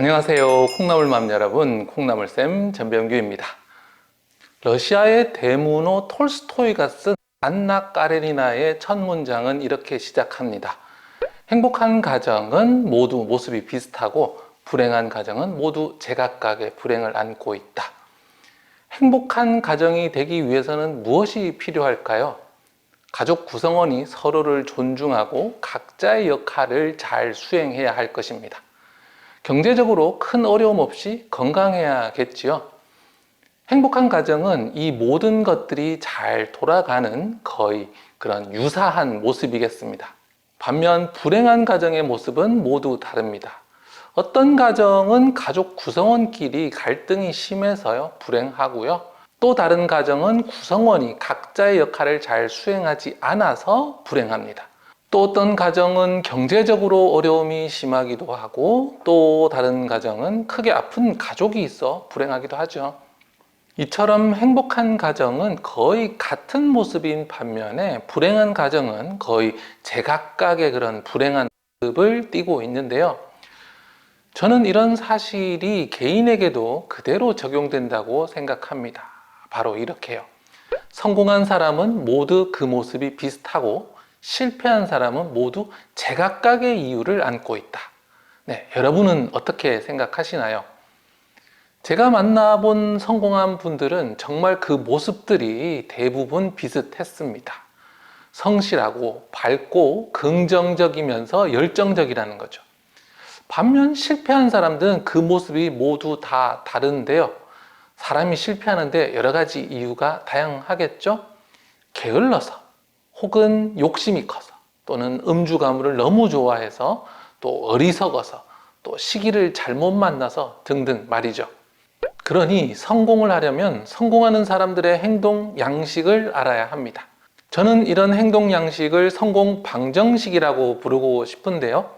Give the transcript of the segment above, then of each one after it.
안녕하세요. 콩나물맘 여러분, 콩나물쌤 전병규입니다. 러시아의 대문호 톨스토이가 쓴 안나 까레니나의 첫 문장은 이렇게 시작합니다. 행복한 가정은 모두 모습이 비슷하고 불행한 가정은 모두 제각각의 불행을 안고 있다. 행복한 가정이 되기 위해서는 무엇이 필요할까요? 가족 구성원이 서로를 존중하고 각자의 역할을 잘 수행해야 할 것입니다. 경제적으로 큰 어려움 없이 건강해야겠지요. 행복한 가정은 이 모든 것들이 잘 돌아가는 거의 그런 유사한 모습이겠습니다. 반면 불행한 가정의 모습은 모두 다릅니다. 어떤 가정은 가족 구성원끼리 갈등이 심해서요, 불행하고요. 또 다른 가정은 구성원이 각자의 역할을 잘 수행하지 않아서 불행합니다. 또 어떤 가정은 경제적으로 어려움이 심하기도 하고 또 다른 가정은 크게 아픈 가족이 있어 불행하기도 하죠. 이처럼 행복한 가정은 거의 같은 모습인 반면에 불행한 가정은 거의 제각각의 그런 불행한 모습을 띠고 있는데요. 저는 이런 사실이 개인에게도 그대로 적용된다고 생각합니다. 바로 이렇게요. 성공한 사람은 모두 그 모습이 비슷하고 실패한 사람은 모두 제각각의 이유를 안고 있다. 네, 여러분은 어떻게 생각하시나요? 제가 만나본 성공한 분들은 정말 그 모습들이 대부분 비슷했습니다. 성실하고 밝고 긍정적이면서 열정적이라는 거죠. 반면 실패한 사람들은 그 모습이 모두 다 다른데요. 사람이 실패하는데 여러 가지 이유가 다양하겠죠? 게을러서, 혹은 욕심이 커서, 또는 음주 가무를 너무 좋아해서, 또 어리석어서, 또 시기를 잘못 만나서 등등 말이죠. 그러니 성공을 하려면 성공하는 사람들의 행동 양식을 알아야 합니다. 저는 이런 행동 양식을 성공 방정식이라고 부르고 싶은데요.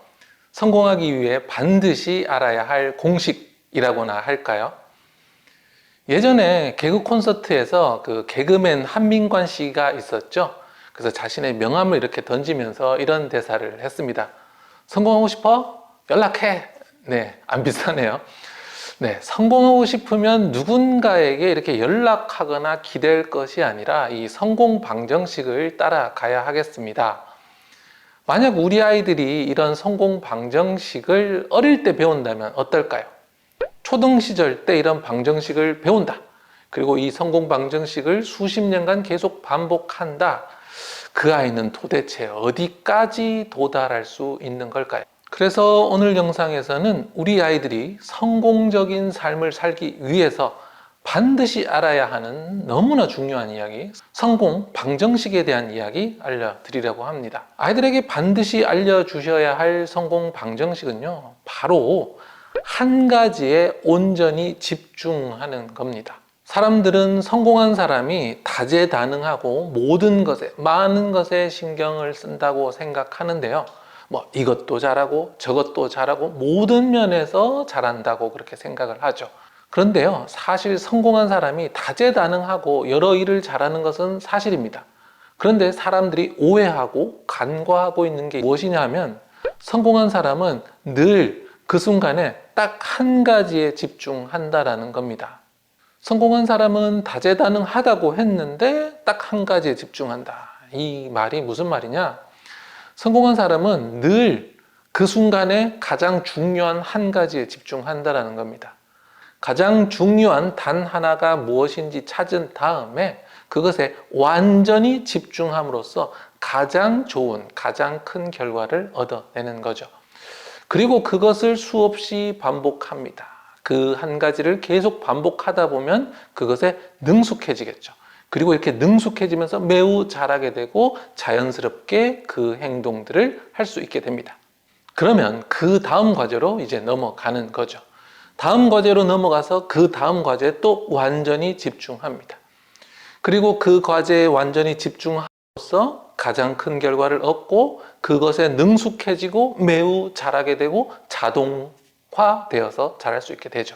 성공하기 위해 반드시 알아야 할 공식이라고나 할까요? 예전에 개그 콘서트에서 그 개그맨 한민관 씨가 있었죠. 그래서 자신의 명함을 이렇게 던지면서 이런 대사를 했습니다. 성공하고 싶어? 연락해. 네, 안 비슷하네요. 네, 성공하고 싶으면 누군가에게 이렇게 연락하거나 기댈 것이 아니라 이 성공 방정식을 따라가야 하겠습니다. 만약 우리 아이들이 이런 성공 방정식을 어릴 때 배운다면 어떨까요? 초등 시절 때 이런 방정식을 배운다. 그리고 이 성공 방정식을 수십 년간 계속 반복한다. 그 아이는 도대체 어디까지 도달할 수 있는 걸까요? 그래서 오늘 영상에서는 우리 아이들이 성공적인 삶을 살기 위해서 반드시 알아야 하는 너무나 중요한 이야기, 성공 방정식에 대한 이야기 알려드리려고 합니다. 아이들에게 반드시 알려주셔야 할 성공 방정식은요, 바로 한 가지에 온전히 집중하는 겁니다. 사람들은 성공한 사람이 다재다능하고 모든 것에, 많은 것에 신경을 쓴다고 생각하는데요. 이것도 잘하고 저것도 잘하고 모든 면에서 잘한다고 그렇게 생각을 하죠. 그런데요, 사실 성공한 사람이 다재다능하고 여러 일을 잘하는 것은 사실입니다. 그런데 사람들이 오해하고 간과하고 있는 게 무엇이냐 하면, 성공한 사람은 늘 그 순간에 딱 한 가지에 집중한다라는 겁니다. 성공한 사람은 다재다능하다고 했는데 딱 한 가지에 집중한다. 이 말이 무슨 말이냐? 성공한 사람은 늘 그 순간에 가장 중요한 한 가지에 집중한다라는 겁니다. 가장 중요한 단 하나가 무엇인지 찾은 다음에 그것에 완전히 집중함으로써 가장 좋은, 가장 큰 결과를 얻어내는 거죠. 그리고 그것을 수없이 반복합니다. 그 한 가지를 계속 반복하다 보면 그것에 능숙해지겠죠. 그리고 이렇게 능숙해지면서 매우 잘하게 되고 자연스럽게 그 행동들을 할 수 있게 됩니다. 그러면 그 다음 과제로 이제 넘어가는 거죠. 다음 과제로 넘어가서 그 다음 과제에 또 완전히 집중합니다. 그리고 그 과제에 완전히 집중함으로써 가장 큰 결과를 얻고 그것에 능숙해지고 매우 잘하게 되고 자동화되어서 잘할 수 있게 되죠.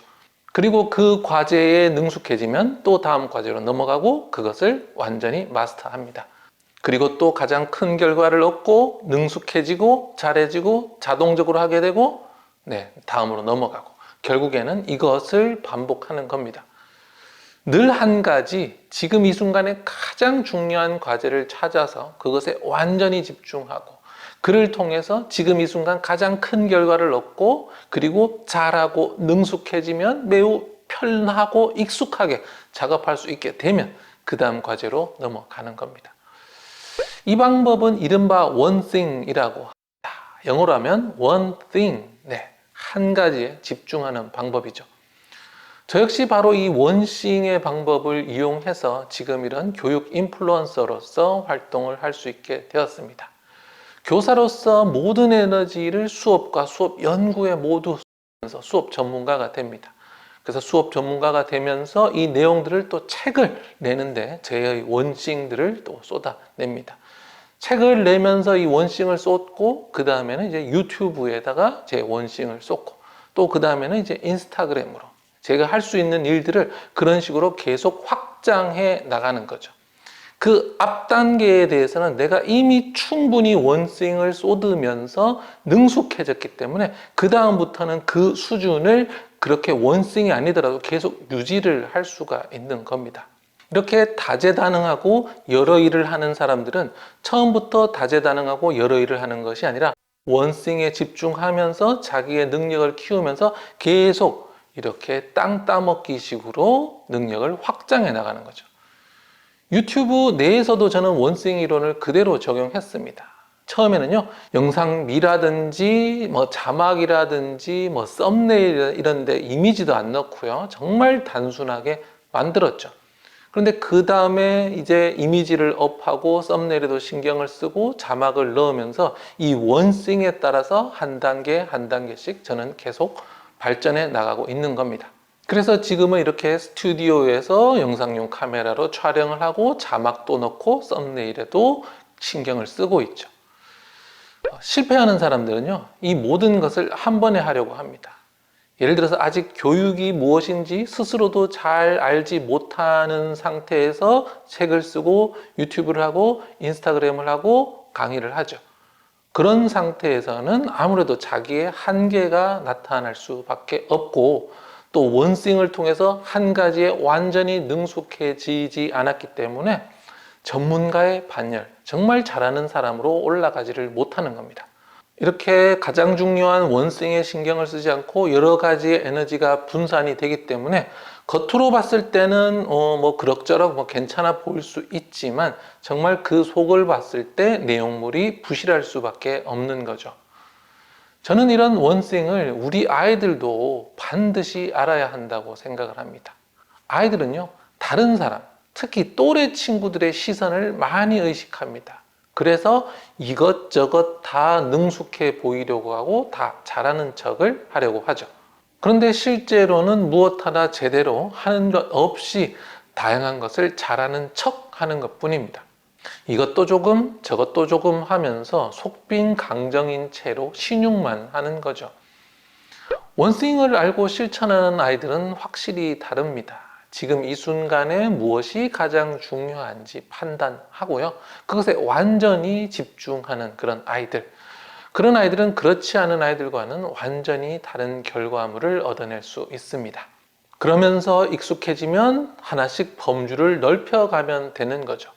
그리고 그 과제에 능숙해지면 또 다음 과제로 넘어가고 그것을 완전히 마스터합니다. 그리고 또 가장 큰 결과를 얻고 능숙해지고 잘해지고 자동적으로 하게 되고 다음으로 넘어가고 결국에는 이것을 반복하는 겁니다. 늘 한 가지 지금 이 순간에 가장 중요한 과제를 찾아서 그것에 완전히 집중하고 그를 통해서 지금 이 순간 가장 큰 결과를 얻고 그리고 잘하고 능숙해지면 매우 편하고 익숙하게 작업할 수 있게 되면 그 다음 과제로 넘어가는 겁니다. 이 방법은 이른바 one thing이라고 합니다. 영어로 하면 one thing, 한 가지에 집중하는 방법이죠. 저 역시 바로 이 원싱의 방법을 이용해서 지금 이런 교육 인플루언서로서 활동을 할 수 있게 되었습니다. 교사로서 모든 에너지를 수업과 수업 연구에 모두 쏟으면서 수업 전문가가 됩니다. 그래서 수업 전문가가 되면서 이 내용들을 또 책을 내는데 제 원싱들을 또 쏟아냅니다. 책을 내면서 이 원싱을 쏟고 그 다음에는 이제 유튜브에다가 제 원싱을 쏟고 또 그 다음에는 이제 인스타그램으로 제가 할 수 있는 일들을 그런 식으로 계속 확장해 나가는 거죠. 그 앞 단계에 대해서는 내가 이미 충분히 원싱을 쏟으면서 능숙해졌기 때문에 그 다음부터는 그 수준을 그렇게 원싱이 아니더라도 계속 유지를 할 수가 있는 겁니다. 이렇게 다재다능하고 여러 일을 하는 사람들은 처음부터 다재다능하고 여러 일을 하는 것이 아니라 원싱에 집중하면서 자기의 능력을 키우면서 계속 이렇게 땅 따먹기 식으로 능력을 확장해 나가는 거죠. 유튜브 내에서도 저는 원싱 이론을 그대로 적용했습니다. 처음에는요, 영상미라든지 자막이라든지 썸네일 이런 데 이미지도 안 넣고요, 정말 단순하게 만들었죠. 그런데 그 다음에 이제 이미지를 업하고 썸네일에도 신경을 쓰고 자막을 넣으면서 이 원싱에 따라서 한 단계 한 단계씩 저는 계속 발전해 나가고 있는 겁니다. 그래서 지금은 이렇게 스튜디오에서 영상용 카메라로 촬영을 하고 자막도 넣고 썸네일에도 신경을 쓰고 있죠. 실패하는 사람들은요, 이 모든 것을 한 번에 하려고 합니다. 예를 들어서 아직 교육이 무엇인지 스스로도 잘 알지 못하는 상태에서 책을 쓰고 유튜브를 하고 인스타그램을 하고 강의를 하죠. 그런 상태에서는 아무래도 자기의 한계가 나타날 수밖에 없고 또 원싱을 통해서 한 가지에 완전히 능숙해지지 않았기 때문에 전문가의 반열, 정말 잘하는 사람으로 올라가지를 못하는 겁니다. 이렇게 가장 중요한 원싱에 신경을 쓰지 않고 여러 가지의 에너지가 분산이 되기 때문에 겉으로 봤을 때는 그럭저럭 괜찮아 보일 수 있지만 정말 그 속을 봤을 때 내용물이 부실할 수밖에 없는 거죠. 저는 이런 원싱을 우리 아이들도 반드시 알아야 한다고 생각을 합니다. 아이들은요, 다른 사람, 특히 또래 친구들의 시선을 많이 의식합니다. 그래서 이것저것 다 능숙해 보이려고 하고 다 잘하는 척을 하려고 하죠. 그런데 실제로는 무엇 하나 제대로 하는 것 없이 다양한 것을 잘하는 척 하는 것 뿐입니다. 이것도 조금 저것도 조금 하면서 속빈 강정인 채로 신용만 하는 거죠. 원싱을 알고 실천하는 아이들은 확실히 다릅니다. 지금 이 순간에 무엇이 가장 중요한지 판단하고요, 그것에 완전히 집중하는 그런 아이들, 그런 아이들은 그렇지 않은 아이들과는 완전히 다른 결과물을 얻어낼 수 있습니다. 그러면서 익숙해지면 하나씩 범주를 넓혀가면 되는 거죠.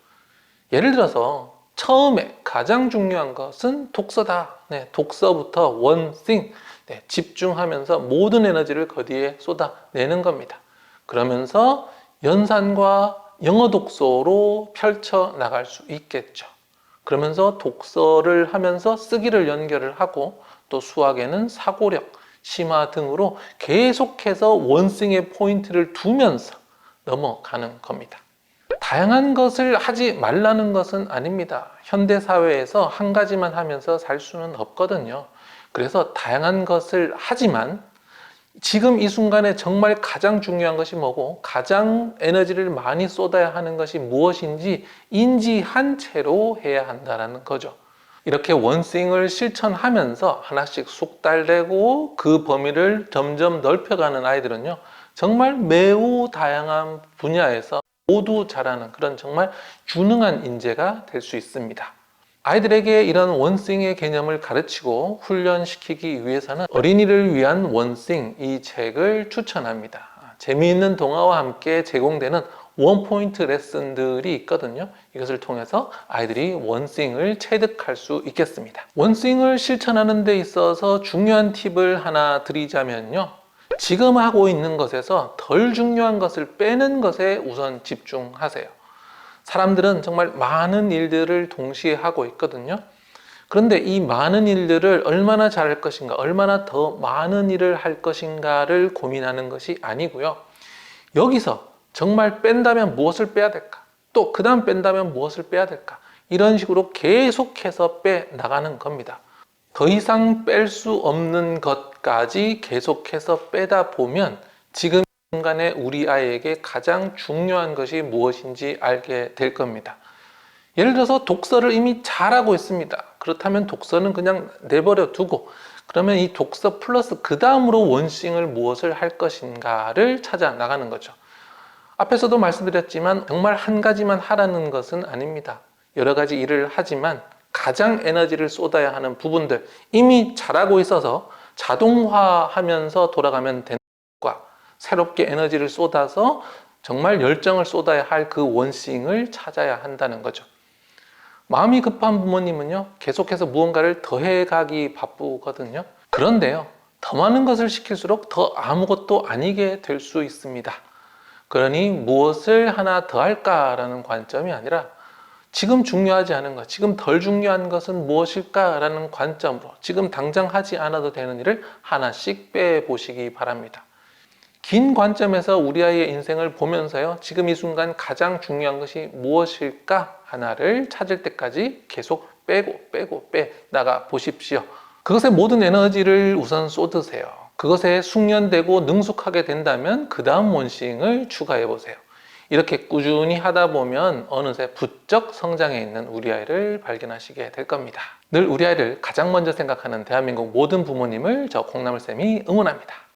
예를 들어서 처음에 가장 중요한 것은 독서다. 독서부터 원싱, 집중하면서 모든 에너지를 거기에 쏟아내는 겁니다. 그러면서 연산과 영어 독서로 펼쳐 나갈 수 있겠죠. 그러면서 독서를 하면서 쓰기를 연결을 하고 또 수학에는 사고력, 심화 등으로 계속해서 원싱의 포인트를 두면서 넘어가는 겁니다. 다양한 것을 하지 말라는 것은 아닙니다. 현대사회에서 한 가지만 하면서 살 수는 없거든요. 그래서 다양한 것을 하지만 지금 이 순간에 정말 가장 중요한 것이 뭐고 가장 에너지를 많이 쏟아야 하는 것이 무엇인지 인지한 채로 해야 한다는 거죠. 이렇게 원싱을 실천하면서 하나씩 숙달되고 그 범위를 점점 넓혀가는 아이들은요, 정말 매우 다양한 분야에서 모두 잘하는 그런 정말 유능한 인재가 될 수 있습니다. 아이들에게 이런 원싱의 개념을 가르치고 훈련시키기 위해서는 어린이를 위한 원싱 이 책을 추천합니다. 재미있는 동화와 함께 제공되는 원포인트 레슨들이 있거든요. 이것을 통해서 아이들이 원싱을 체득할 수 있겠습니다. 원싱을 실천하는 데 있어서 중요한 팁을 하나 드리자면요. 지금 하고 있는 것에서 덜 중요한 것을 빼는 것에 우선 집중하세요. 사람들은 정말 많은 일들을 동시에 하고 있거든요. 그런데 이 많은 일들을 얼마나 잘할 것인가, 얼마나 더 많은 일을 할 것인가를 고민하는 것이 아니고요. 여기서 정말 뺀다면 무엇을 빼야 될까? 또 그 다음 뺀다면 무엇을 빼야 될까? 이런 식으로 계속해서 빼 나가는 겁니다. 더 이상 뺄 수 없는 것까지 계속해서 빼다 보면 지금 순간에 우리 아이에게 가장 중요한 것이 무엇인지 알게 될 겁니다. 예를 들어서 독서를 이미 잘하고 있습니다. 그렇다면 독서는 그냥 내버려 두고 그러면 이 독서 플러스 그 다음으로 원싱을 무엇을 할 것인가를 찾아 나가는 거죠. 앞에서도 말씀드렸지만 정말 한 가지만 하라는 것은 아닙니다. 여러 가지 일을 하지만 가장 에너지를 쏟아야 하는 부분들 이미 잘하고 있어서 자동화하면서 돌아가면 되는 것과 새롭게 에너지를 쏟아서 정말 열정을 쏟아야 할 그 원싱을 찾아야 한다는 거죠. 마음이 급한 부모님은요, 계속해서 무언가를 더해가기 바쁘거든요. 그런데요, 더 많은 것을 시킬수록 더 아무것도 아니게 될 수 있습니다. 그러니 무엇을 하나 더 할까라는 관점이 아니라 지금 중요하지 않은 것, 지금 덜 중요한 것은 무엇일까라는 관점으로 지금 당장 하지 않아도 되는 일을 하나씩 빼보시기 바랍니다. 긴 관점에서 우리 아이의 인생을 보면서요, 지금 이 순간 가장 중요한 것이 무엇일까 하나를 찾을 때까지 계속 빼 나가 보십시오. 그것에 모든 에너지를 우선 쏟으세요. 그것에 숙련되고 능숙하게 된다면 그 다음 원싱을 추가해 보세요. 이렇게 꾸준히 하다 보면 어느새 부쩍 성장해 있는 우리 아이를 발견하시게 될 겁니다. 늘 우리 아이를 가장 먼저 생각하는 대한민국 모든 부모님을 저 콩나물쌤이 응원합니다.